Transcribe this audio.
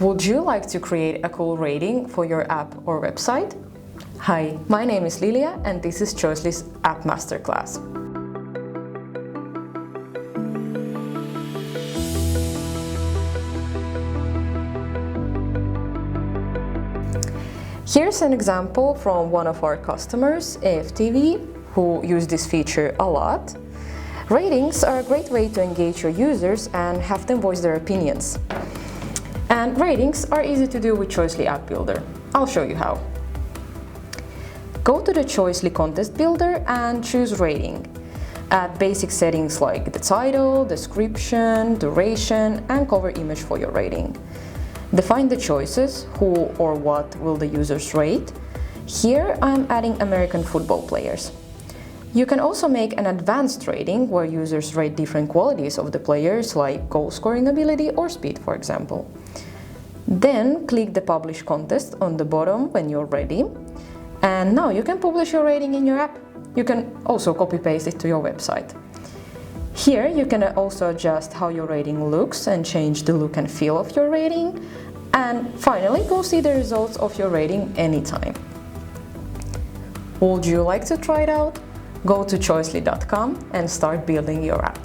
Would you like to create a cool rating for your app or website? Hi, my name is Lilia and this is Choicely's App Masterclass. Here's an example from one of our customers, AFTV, who use this feature a lot. Ratings are a great way to engage your users and have them voice their opinions. And ratings are easy to do with Choicely App Builder. I'll show you how. Go to the Choicely Contest Builder and choose Rating. Add basic settings like the title, description, duration, and cover image for your rating. Define the choices, who or what will the users rate. Here I'm adding American football players. You can also make an advanced rating where users rate different qualities of the players like goal scoring ability or speed, for example. Then click the Publish Contest on the bottom when you're ready. And now you can publish your rating in your app. You can also copy-paste it to your website. Here you can also adjust how your rating looks and change the look and feel of your rating. And finally, go see the results of your rating anytime. Would you like to try it out? Go to choicely.com and start building your app.